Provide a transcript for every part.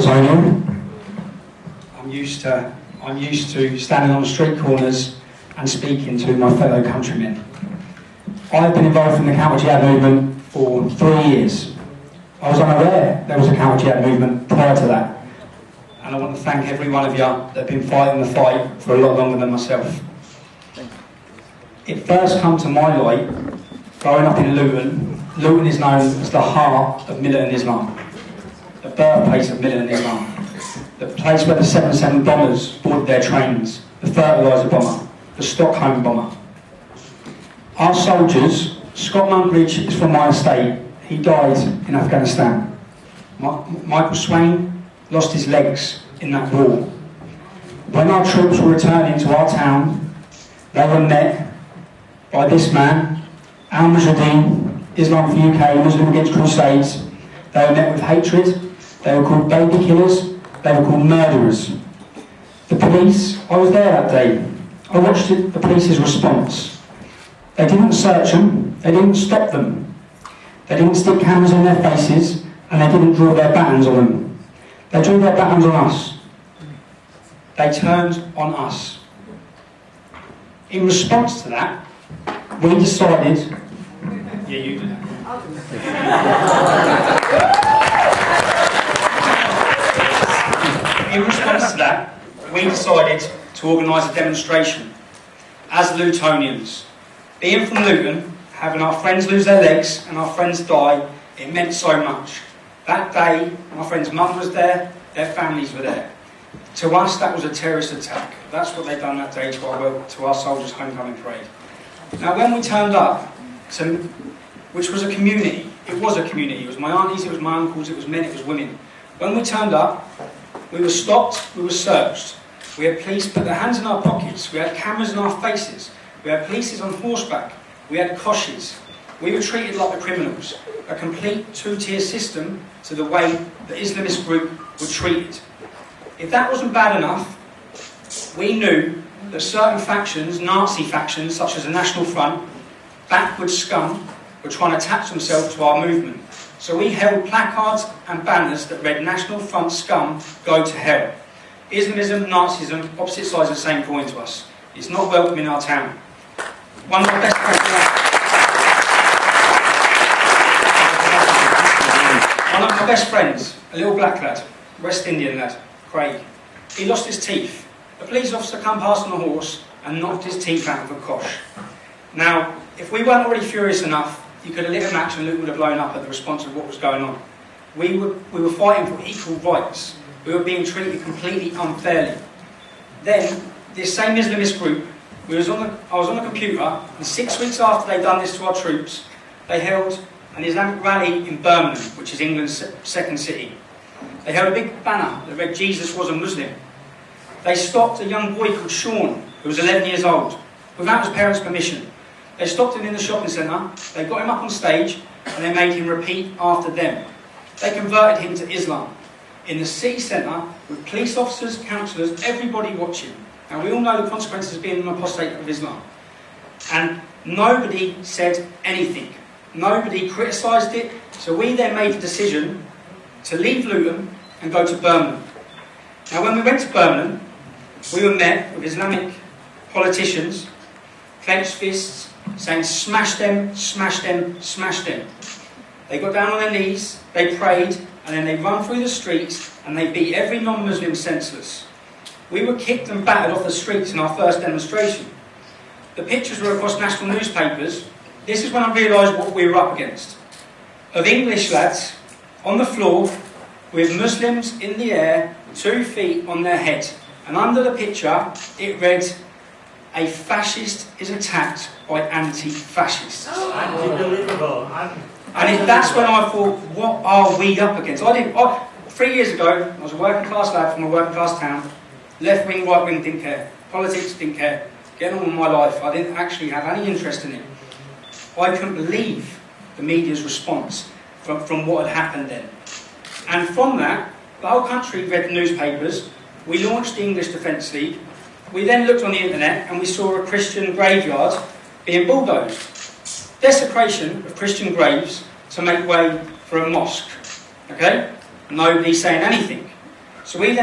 Lutonian. I'm used to standing on the street corners and speaking to my fellow countrymen. I've been involved in the counter-jihad movement for 3 years. I was unaware there was a counter-jihad movement prior to that. And I want to thank every one of you that have been fighting the fight for a lot longer than myself. It first came to my light growing up in Luton. Luton is known as the heart of militant Islam, the birthplace of militant Islam, the place where the 7-7 bombers boarded their trains, the fertiliser bomber, the Stockholm bomber. Our soldiers, Scott Mumbridge is from my estate. He died in Afghanistan. Michael Swain lost his legs in that war. When our troops were returning to our town, they were met by this man, Al Mujahideen, Islam for UK, Muslim Against Crusades. They were met with hatred. They were called baby killers. They were called murderers. The police, I was there that day. I watched the police's response. They didn't search them. They didn't stop them. They didn't stick cameras in their faces, and they didn't draw their batons on them. They drew their batons on us. They turned on us. In response to that, we decided... Yeah, you do that. In response to that, we decided to organise a demonstration as Lutonians. Being from Luton, having our friends lose their legs and our friends die, it meant so much. That day, my friend's mum was there, their families were there. To us, that was a terrorist attack. That's what they'd done that day to our soldiers' homecoming parade. Now, when we turned up, which was a community, it was my aunties, it was my uncles, it was men, it was women. When we turned up, we were stopped, we were searched. We had police put their hands in our pockets, we had cameras in our faces, we had police on horseback, we had koshes. We were treated like the criminals, a complete two-tier system to the way the Islamist group were treated. If that wasn't bad enough, we knew that certain factions, Nazi factions such as the National Front, backward scum, were trying to attach themselves to our movement. So we held placards and banners that read National Front scum, go to hell. Islamism, Nazism, opposite sides of the same coin to us. It's not welcome in our town. One of my best friends, a little black lad, West Indian lad, Craig, he lost his teeth. A police officer come past on a horse and knocked his teeth out of a kosh. Now, if we weren't already furious enough, you could have lit a match and Luton would have blown up at the response of what was going on. We were fighting for equal rights. We were being treated completely unfairly. Then, this same Islamist group, I was on the computer, and 6 weeks after they'd done this to our troops, they held an Islamic rally in Birmingham, which is England's second city. They held a big banner that read, Jesus was a Muslim. They stopped a young boy called Sean, who was 11 years old, without his parents' permission. They stopped him in the shopping centre, they got him up on stage, and they made him repeat after them. They converted him to Islam. In the city centre, with police officers, counsellors, everybody watching. Now, we all know the consequences of being an apostate of Islam. And nobody said anything. Nobody criticised it. So we then made the decision to leave Luton and go to Birmingham. Now, when we went to Birmingham, we were met with Islamic politicians, clenched fists, saying, smash them, smash them, smash them. They got down on their knees, they prayed, and then they run through the streets and they beat every non-Muslim senseless. We were kicked and battered off the streets in our first demonstration. The pictures were across national newspapers. This is when I realised what we were up against. Of English lads on the floor with Muslims in the air, 2 feet on their head. And under the picture, it read, a fascist is attacked by anti-fascists. Unbelievable. And that's when I thought, what are we up against? 3 years ago, I was a working class lad from a working class town. Left wing, right wing, didn't care. Politics, didn't care. Getting on with my life, I didn't actually have any interest in it. I couldn't believe the media's response from what had happened then. And from that, the whole country read the newspapers. We launched the English Defence League. We then looked on the internet and we saw a Christian graveyard being bulldozed. Desecration of Christian graves to make way for a mosque. Okay? Nobody saying anything. So we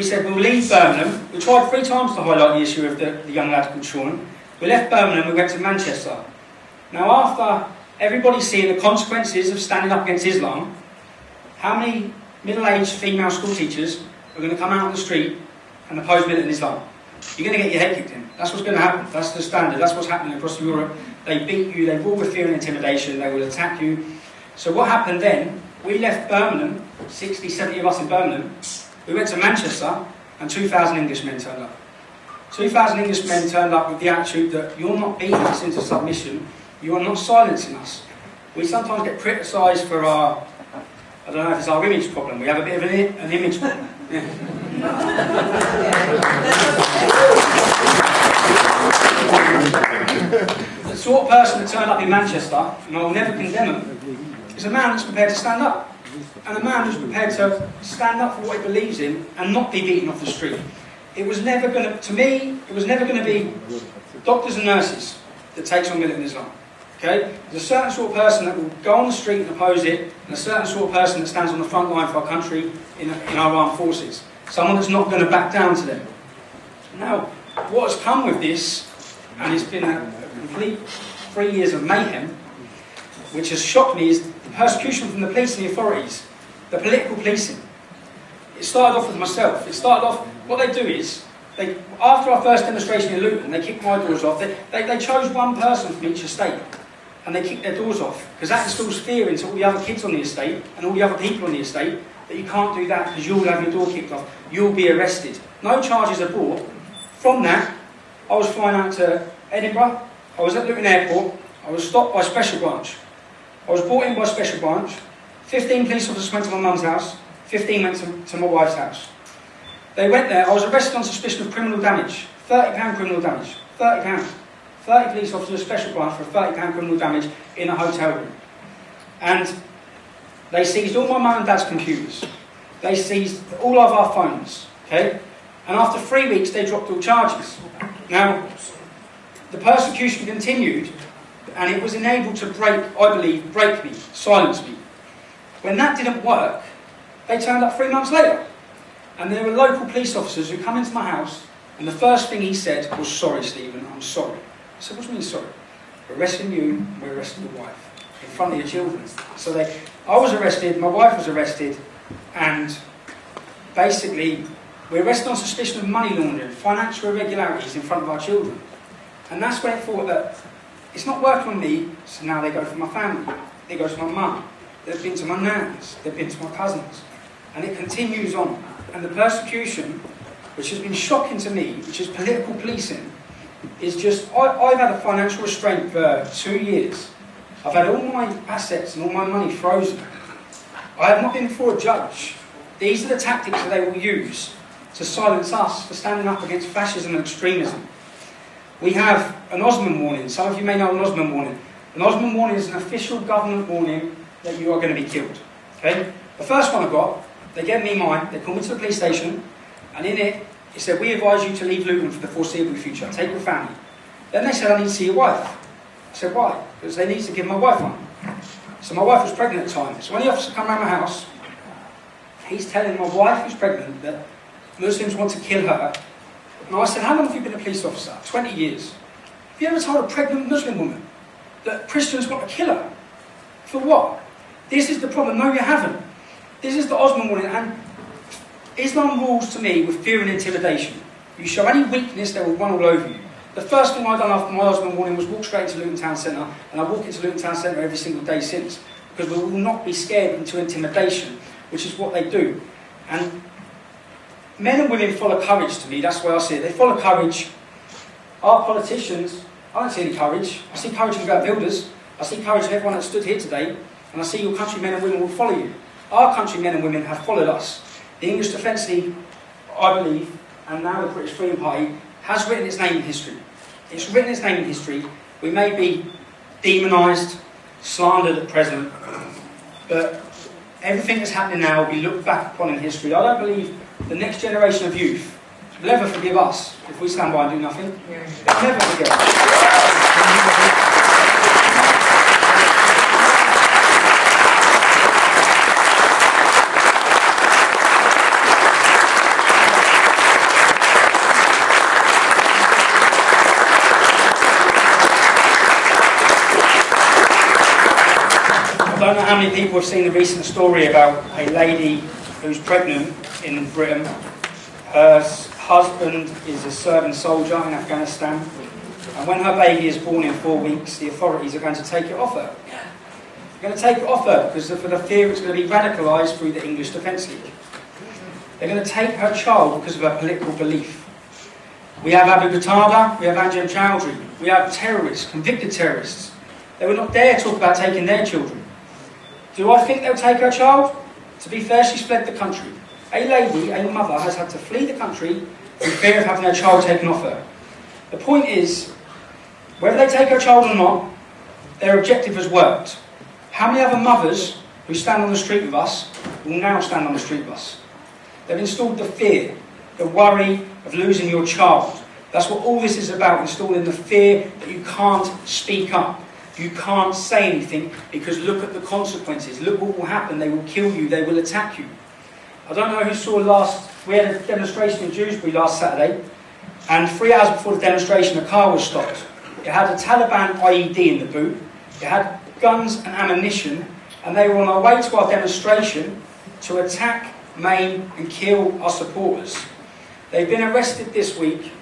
said we'll leave Birmingham. We tried 3 times to highlight the issue of the young lad called Sean. We left Birmingham, we went to Manchester. Now after everybody's seeing the consequences of standing up against Islam, how many middle-aged female school teachers are going to come out on the street and oppose militant Islam? You're going to get your head kicked in. That's what's going to happen. That's the standard. That's what's happening across Europe. They beat you, they rule with fear and intimidation, they will attack you. So what happened then, we left Birmingham, 60, 70 of us in Birmingham, we went to Manchester and 2,000 Englishmen turned up. 2,000 Englishmen turned up with the attitude that you're not beating us into submission, you are not silencing us. We sometimes get criticised for our, I don't know if it's our image problem, we have a bit of an image problem. Yeah. The sort of person that turned up in Manchester, and I will never condemn him, is a man that's prepared to stand up. And a man who's prepared to stand up for what he believes in and not be beaten off the street. It was never going to, to me, it was never going to be doctors and nurses that takes on militant Islam. Okay? There's a certain sort of person that will go on the street and oppose it, and a certain sort of person that stands on the front line for our country in our armed forces. Someone that's not going to back down to them. Now, what has come with this, and it's been a complete 3 years of mayhem, which has shocked me, is the persecution from the police and the authorities, the political policing. It started off with myself. It started off, what they do is, after our first demonstration in Luton, they kicked my doors off. They chose one person from each estate, and they kicked their doors off, because that instills fear into all the other kids on the estate, and all the other people on the estate, that you can't do that, because you'll have your door kicked off, you'll be arrested. No charges are brought. From that, I was flying out to Edinburgh, I was at Luton Airport, I was stopped by Special Branch. I was brought in by Special Branch, 15 police officers went to my mum's house, 15 went to my wife's house. They went there, I was arrested on suspicion of criminal damage, £30 criminal damage, £30. 30 police officers, Special Branch for £30 criminal damage in a hotel room. And they seized all my mum and dad's computers. They seized all of our phones, okay? And after 3 weeks, they dropped all charges. Now, the persecution continued, and it was enabled to break me, silence me. When that didn't work, they turned up 3 months later. And there were local police officers who come into my house, and the first thing he said was, "Sorry, Stephen, I'm sorry." I said, "What do you mean sorry?" "We're arresting you, we're arresting your wife, in front of your children." So I was arrested, my wife was arrested, and basically, we're arrested on suspicion of money laundering, financial irregularities in front of our children. And that's when I thought that it's not working on me, so now they go for my family, they go to my mum, they've been to my nans, they've been to my cousins. And it continues on. And the persecution, which has been shocking to me, which is political policing, is just, I've had a financial restraint for 2 years. I've had all my assets and all my money frozen. I have not been before a judge. These are the tactics that they will use to silence us for standing up against fascism and extremism. We have an Osman warning. Some of you may know an Osman warning. An Osman warning is an official government warning that you are going to be killed. Okay? The first one I got, they gave me mine, they called me to the police station, and in it said, "We advise you to leave Luton for the foreseeable future. Take your family." Then they said, "I need to see your wife." I said, "Why?" Because they need to give my wife one. So my wife was pregnant at the time. So when the officer come around my house, he's telling my wife who's pregnant that Muslims want to kill her. And I said, "How long have you been a police officer?" 20 years. "Have you ever told a pregnant Muslim woman that Christians want to kill her? For what?" This is the problem. No, you haven't. This is the Osman warning. And Islam rules to me with fear and intimidation. You show any weakness, they will run all over you. The first thing I've done after my Osman warning was walk straight into Luton Town Centre, and I walk into Luton Town Centre every single day since. Because we will not be scared into intimidation, which is what they do. And men and women follow courage to me, that's why I see it. They follow courage. Our politicians, I don't see any courage. I see courage in great builders. I see courage in everyone that stood here today. And I see your countrymen and women will follow you. Our countrymen and women have followed us. The English Defence League, I believe, and now the British Freedom Party, has written its name in history. It's written its name in history. We may be demonised, slandered at present, but everything that's happening now will be looked back upon in history. I don't believe the next generation of youth will ever forgive us if we stand by and do nothing. They'll never forgive us. don't know how many people have seen the recent story about a lady who's pregnant in Britain. Her husband is a serving soldier in Afghanistan, and when her baby is born in 4 weeks, the authorities are going to take it off her. They're going to take it off her because for the fear it's going to be radicalised through the English Defence League. They're going to take her child because of her political belief. We have Abu Qatada, we have Anjem Chowdhury, we have terrorists, convicted terrorists. They would not dare talk about taking their children. Do I think they'll take her child? To be fair, she's fled the country. A lady, a mother, has had to flee the country in fear of having her child taken off her. The point is, whether they take her child or not, their objective has worked. How many other mothers who stand on the street with us will now stand on the street with us? They've installed the fear, the worry of losing your child. That's what all this is about, installing the fear that you can't speak up. You can't say anything because look at the consequences. Look what will happen. They will kill you. They will attack you. I don't know who saw we had a demonstration in Dewsbury last Saturday, and 3 hours before the demonstration a car was stopped. It had a Taliban IED in the boot. It had guns and ammunition, and they were on their way to our demonstration to attack, maim and kill our supporters. They've been arrested this week.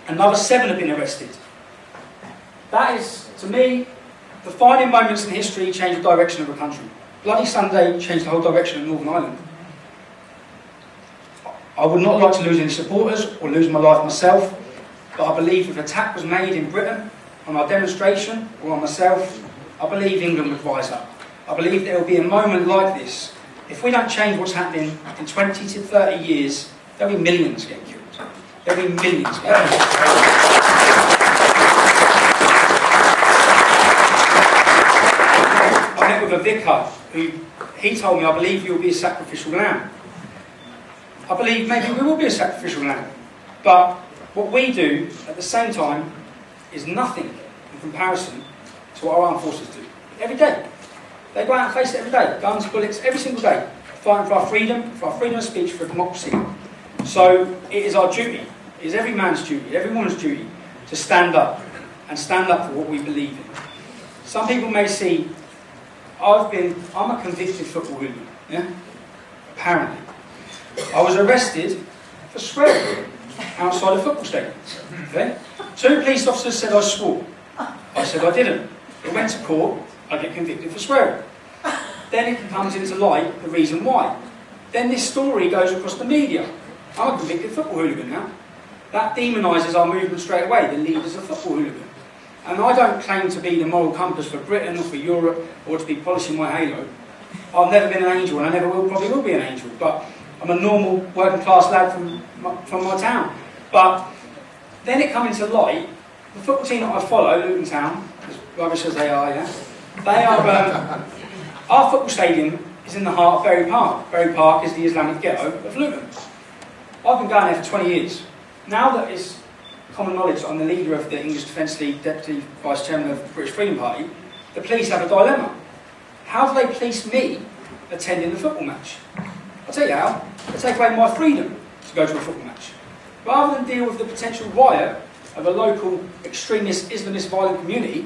Another 7 have been arrested. That is, to me, defining moments in history change the direction of a country. Bloody Sunday changed the whole direction of Northern Ireland. I would not like to lose any supporters or lose my life myself, but I believe if an attack was made in Britain on our demonstration or on myself, I believe England would rise up. I believe there will be a moment like this. If we don't change what's happening in 20 to 30 years, there'll be millions getting killed. There'll be millions getting killed. I met with a vicar who, he told me, I believe you'll be a sacrificial lamb. I believe maybe we will be a sacrificial lamb. But what we do at the same time is nothing in comparison to what our armed forces do. Every day. They go out and face it every day. Guns, bullets, every single day. Fighting for our freedom of speech, for democracy. So it is our duty, it is every man's duty, every woman's duty, to stand up and stand up for what we believe in. Some people may see, I'm a convicted football hooligan, yeah? Apparently. I was arrested for swearing outside a football stadium. Okay? 2 police officers said I swore. I said I didn't. It went to court, I get convicted for swearing. Then it comes into light the reason why. Then this story goes across the media. I'm a convicted football hooligan now. That demonises our movement straight away, the leaders of football hooligan. And I don't claim to be the moral compass for Britain or for Europe or to be polishing my halo. I've never been an angel and I never will, probably will be an angel, but I'm a normal working class lad from my town. But then it comes into light, the football team that I follow, Luton Town, as rubbish as they are, yeah, they are, our football stadium is in the heart of Bury Park. Bury Park is the Islamic ghetto of Luton. I've been going there for 20 years. Now that it's common knowledge that I'm the leader of the English Defence League, Deputy Vice Chairman of the British Freedom Party, the police have a dilemma. How do they police me attending the football match? I'll tell you how. They take away my freedom to go to a football match. Rather than deal with the potential riot of a local extremist Islamist violent community,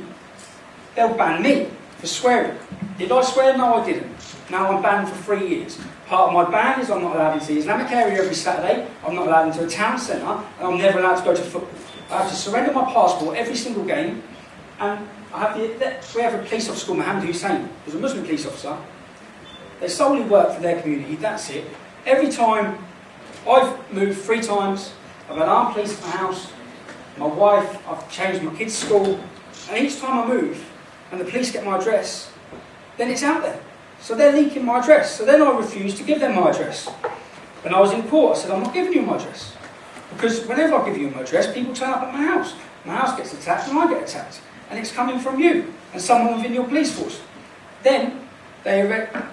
they'll ban me for swearing. Did I swear? No, I didn't. Now I'm banned for 3 years. Part of my ban is I'm not allowed into the Islamic area every Saturday, I'm not allowed into a town centre, and I'm never allowed to go to football. I have to surrender my passport every single game, and we have a police officer called Mohammed Hussein, who's a Muslim police officer. They solely work for their community, that's it. Every time, I've moved 3 times, I've had armed police at my house, my wife, I've changed my kids' school, and each time I move, and the police get my address, then it's out there. So they're leaking my address. So then I refused to give them my address. When I was in court, I said, I'm not giving you my address. Because whenever I give you my address, people turn up at my house. My house gets attacked and I get attacked. And it's coming from you and someone within your police force. Then,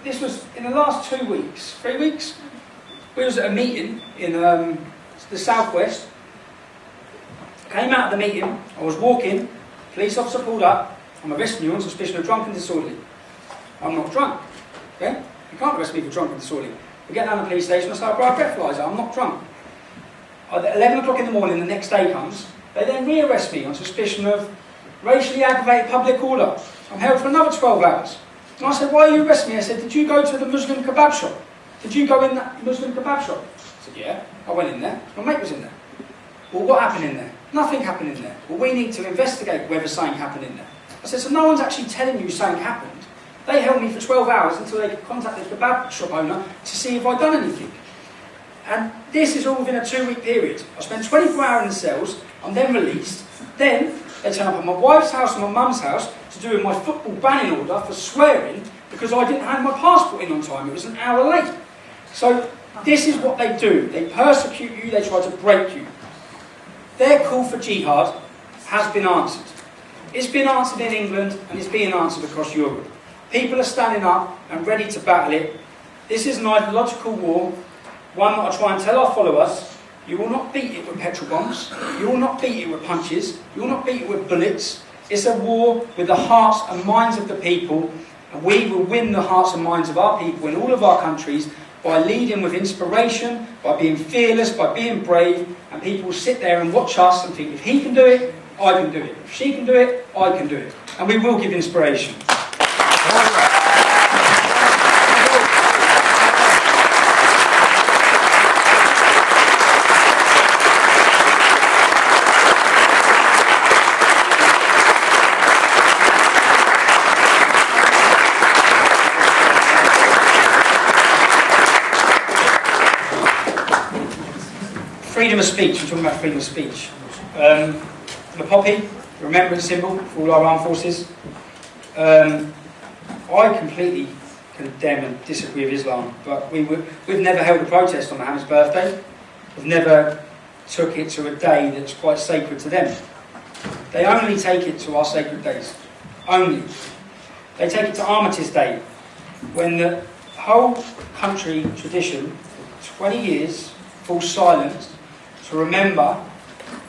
this was in the last 2 weeks, 3 weeks, we was at a meeting in the southwest. Came out of the meeting, I was walking, police officer pulled up, I'm arresting you on suspicion of drunk and disorderly. I'm not drunk. Okay? You can't arrest me for drunk and disorderly. We get down to the police station, I start a breathalyzer, I'm not drunk. At 11 o'clock in the morning, the next day comes, they then re-arrest me on suspicion of racially aggravated public order. I'm held for another 12 hours. And I said, why are you arresting me? I said, did you go to the Muslim kebab shop? Did you go in that Muslim kebab shop? I said, yeah, I went in there. My mate was in there. Well, what happened in there? Nothing happened in there. Well, we need to investigate whether something happened in there. I said, so no one's actually telling you something happened. They held me for 12 hours until they contacted the kebab shop owner to see if I'd done anything. And this is all within a 2-week period. I spent 24 hours in the cells. I'm then released. Then they turn up at my wife's house and my mum's house to do with my football banning order for swearing because I didn't hand my passport in on time. It was an hour late. So this is what they do. They persecute you. They try to break you. Their call for jihad has been answered. It's been answered in England and it's being answered across Europe. People are standing up and ready to battle it. This is an ideological war, one that I try and tell our followers, you will not beat it with petrol bombs, you will not beat it with punches, you will not beat it with bullets. It's a war with the hearts and minds of the people, and we will win the hearts and minds of our people in all of our countries by leading with inspiration, by being fearless, by being brave, and people will sit there and watch us and think, if he can do it, I can do it. If she can do it, I can do it. And we will give inspiration. Freedom of speech, we're talking about freedom of speech. The poppy, the remembrance symbol for all our armed forces. I completely condemn and disagree with Islam, but we've never held a protest on Muhammad's birthday. We've never took it to a day that's quite sacred to them. They only take it to our sacred days. Only. They take it to Armistice Day, when the whole country tradition, 20 years, falls silent to remember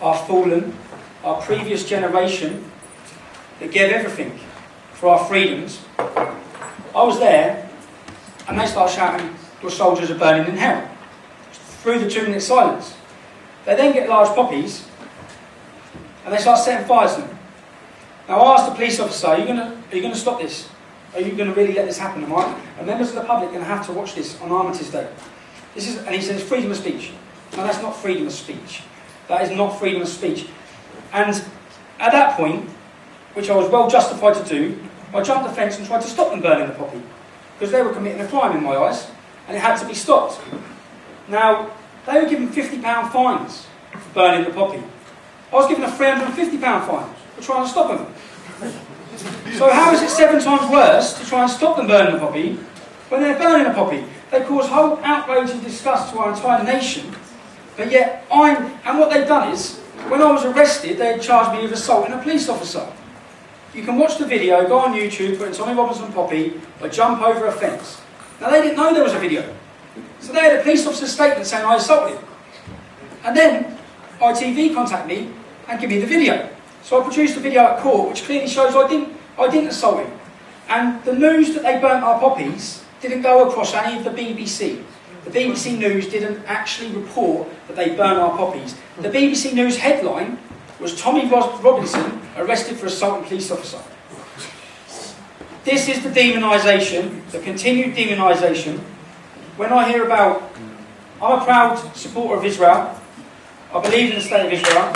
our fallen, our previous generation that gave everything for our freedoms. I was there and they started shouting, your soldiers are burning in hell, through the 2-minute silence. They then get large poppies and they start setting fires to them. Now I asked the police officer, are you going to stop this? Are you going to really let this happen? And members of the public are going to have to watch this on Armistice Day. And he says freedom of speech. No, that's not freedom of speech. That is not freedom of speech. And at that point, which I was well justified to do, I jumped the fence and tried to stop them burning the poppy. Because they were committing a crime in my eyes, and it had to be stopped. Now, they were given £50 fines for burning the poppy. I was given a £350 fine for trying to stop them. So how is it 7 times worse to try and stop them burning the poppy when they're burning a poppy? They cause whole outrage and disgust to our entire nation. But yet, and what they've done is, when I was arrested, they had charged me with assaulting a police officer. You can watch the video, go on YouTube, put in Tommy Robinson Poppy, or jump over a fence. Now they didn't know there was a video. So they had a police officer's statement saying I assaulted him. And then ITV contacted me and give me the video. So I produced a video at court which clearly shows I didn't assault him. And the news that they burnt our poppies didn't go across any of the BBC. The BBC News didn't actually report that they burnt our poppies. The BBC News headline was Tommy Robinson arrested for assaulting police officer. This is the demonisation, the continued demonisation. When I hear about, I'm a proud supporter of Israel. I believe in the state of Israel.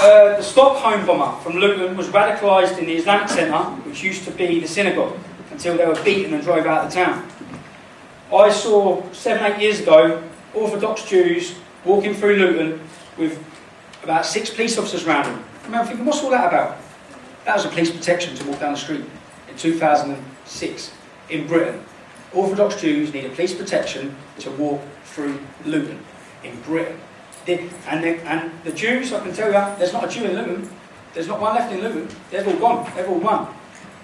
The Stockholm bomber from Luton was radicalised in the Islamic Centre, which used to be the synagogue, until they were beaten and drove out of the town. I saw 7-8 years ago Orthodox Jews walking through Luton with about 6 police officers around them. I remember thinking, what's all that about? That was a police protection to walk down the street in 2006 in Britain. Orthodox Jews need a police protection to walk through Luton in Britain. And the Jews, I can tell you, there's not a Jew in Luton. There's not one left in Luton. They've all gone. They've all won.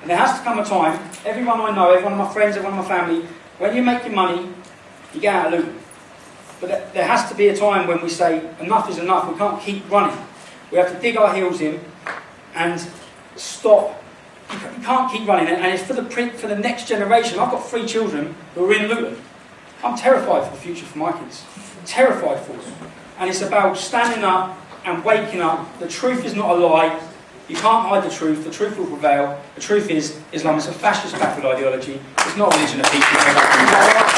And there has to come a time, everyone I know, everyone of my friends, everyone of my family, when you make your money, you get out of Luton. But there has to be a time when we say, enough is enough, we can't keep running. We have to dig our heels in and stop. You can't keep running, and it's for the next generation. I've got 3 children who are in Luton. I'm terrified for the future for my kids. Terrified for them. And it's about standing up and waking up. The truth is not a lie. You can't hide the truth will prevail. The truth is, Islam is a fascist battlefield ideology. It's not a religion of peace.